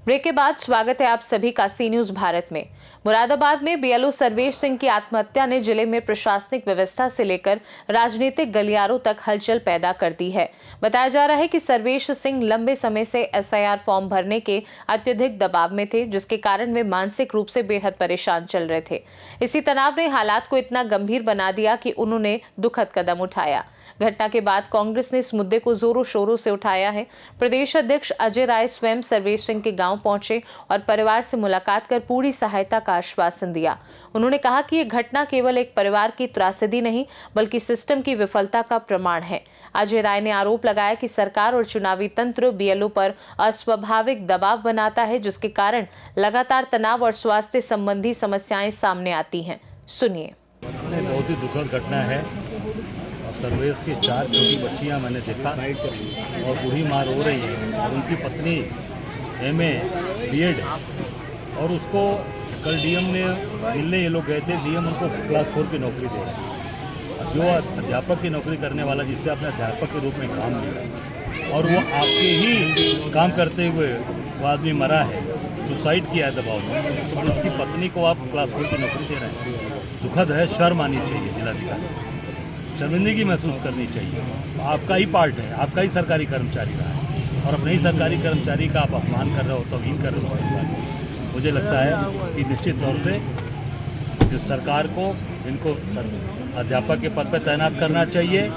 Break के बाद स्वागत है आप सभी का सी न्यूज भारत में। मुरादाबाद में बीएलओ सर्वेश सिंह की आत्महत्या ने जिले में प्रशासनिक व्यवस्था से लेकर राजनीतिक गलियारों तक हलचल पैदा कर दी है। बताया जा रहा है कि सर्वेश सिंह लंबे समय से एसआईआर फॉर्म भरने के अत्यधिक दबाव में थे, जिसके कारण वे मानसिक रूप से बेहद परेशान चल रहे थे। इसी तनाव ने हालात को इतना गंभीर बना दिया कि उन्होंने दुखद कदम उठाया। घटना के बाद कांग्रेस ने इस मुद्दे को जोरों शोरों से उठाया है। प्रदेश अध्यक्ष अजय राय स्वयं सर्वेश सिंह के गांव पहुंचे और परिवार से मुलाकात कर पूरी सहायता का आश्वासन दिया। उन्होंने कहा कि यह घटना केवल एक परिवार की त्रासदी नहीं, बल्कि सिस्टम की विफलता का प्रमाण है। अजय राय ने आरोप लगाया कि सरकार और चुनावी तंत्र बीएलओ पर अस्वाभाविक दबाव बनाता है, जिसके कारण लगातार तनाव और स्वास्थ्य संबंधी समस्याएं सामने आती हैं। सुनिए। बहुत ही दुखद घटना है। सर्वेश की 4 छोटी बच्चियां मैंने देखा और बूढ़ी माँ रो रही है और उनकी पत्नी एमए बीएड, और उसको कल डीएम ने मिलने ये लोग गए थे। डीएम उनको क्लास 4 की नौकरी दे रहा है। जो अध्यापक की नौकरी करने वाला, जिससे अपने अध्यापक के रूप में काम लिया और वो आपके ही काम करते हुए वो आदमी मरा है, सुसाइड किया है दबाव में, तो उसकी पत्नी को आप क्लास 4 की नौकरी दे रहे हैं। दुखद है, शर्म आनी चाहिए जिलाधिकारी, शर्मिंदगी महसूस करनी चाहिए। आपका ही पार्ट है, आपका ही सरकारी कर्मचारी रहा है और अपने ही सरकारी कर्मचारी का आप अपमान कर रहे हो, तौहीन कर रहे हो। मुझे लगता है कि निश्चित तौर से जिस सरकार को इनको अध्यापक के पद पर तैनात करना चाहिए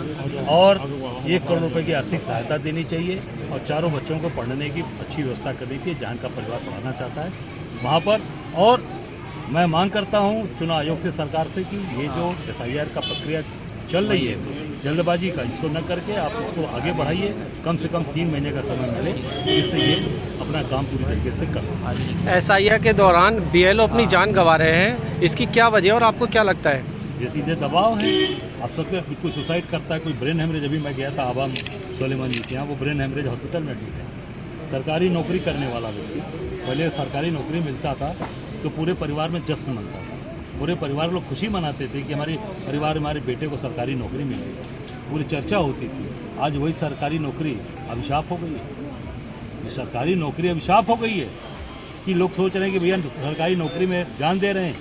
और 1 करोड़ रुपए की आर्थिक सहायता देनी चाहिए और 4 बच्चों को पढ़ने की अच्छी व्यवस्था करनी चाहिए, जहाँ का परिवार पढ़ाना चाहता है वहाँ पर। और मैं मांग करता हूँ चुनाव आयोग से, सरकार से, कि ये जो एसआईआर का प्रक्रिया चल रही है, जल्दबाजी का इसको न करके आप इसको आगे बढ़ाइए। कम से कम 3 महीने का समय मिले, जिससे ये अपना काम पूरी तरीके से कर सकें। एसआईआर के दौरान बीएलओ अपनी जान गंवा रहे हैं, इसकी क्या वजह और आपको क्या लगता है? ये सीधे दबाव है। आप सबके कोई सुसाइड करता है, कोई ब्रेन हेमरेज। अभी मैं गया था आवाम सुलेमान जी के यहाँ, वो ब्रेन हेमरेज हॉस्पिटल में एडमिट है। सरकारी नौकरी करने वाला व्यक्ति, पहले सरकारी नौकरी मिलता था तो पूरे परिवार में जश्न मनता था, पूरे परिवार लोग खुशी मनाते थे कि हमारे बेटे को सरकारी नौकरी मिल गई, पूरी चर्चा होती थी। आज वही सरकारी नौकरी अभिशाप हो गई है। सरकारी नौकरी अभिशाप हो गई है कि लोग सोच रहे हैं कि भैया सरकारी नौकरी में जान दे रहे हैं।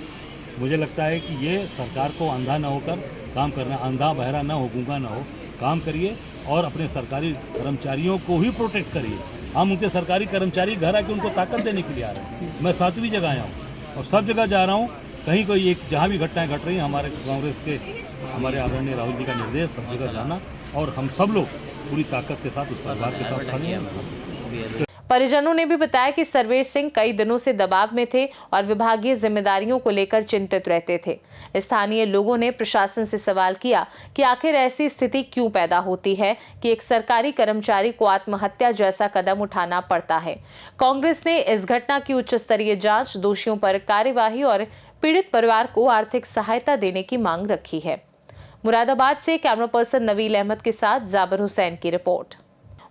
मुझे लगता है कि ये सरकार को अंधा न होकर काम करना, अंधा बहरा न हो, गूंगा न हो, काम करिए और अपने सरकारी कर्मचारियों को ही प्रोटेक्ट करिए। हम उनके सरकारी कर्मचारी घर आके उनको ताकत देने के लिए आ रहे हैं। मैं 7वीं जगह आया हूँ और सब जगह जा रहा हूँ। कहीं कोई एक जहाँ भी घटनाएं घट रही हैं, हमारे कांग्रेस के हमारे आदरणीय राहुल जी का निर्देश सब जगह जाना और हम सब लोग पूरी ताकत के साथ उस परिवार के साथ खड़े हैं। परिजनों ने भी बताया कि सर्वेश सिंह कई दिनों से दबाव में थे और विभागीय जिम्मेदारियों को लेकर चिंतित रहते थे। स्थानीय लोगों ने प्रशासन से सवाल किया कि आखिर ऐसी स्थिति क्यों पैदा होती है कि एक सरकारी कर्मचारी को आत्महत्या जैसा कदम उठाना पड़ता है। कांग्रेस ने इस घटना की उच्च स्तरीय जांच, दोषियों पर कार्यवाही और पीड़ित परिवार को आर्थिक सहायता देने की मांग रखी है। मुरादाबाद से कैमरा पर्सन नवील अहमद के साथ जाबिर हुसैन की रिपोर्ट।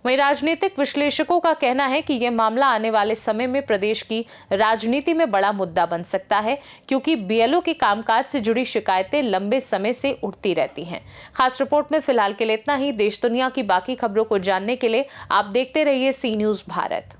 वहीं राजनीतिक विश्लेषकों का कहना है कि यह मामला आने वाले समय में प्रदेश की राजनीति में बड़ा मुद्दा बन सकता है, क्योंकि बीएलओ के कामकाज से जुड़ी शिकायतें लंबे समय से उठती रहती हैं। खास रिपोर्ट में फिलहाल के लिए इतना ही। देश दुनिया की बाकी खबरों को जानने के लिए आप देखते रहिए सी न्यूज भारत।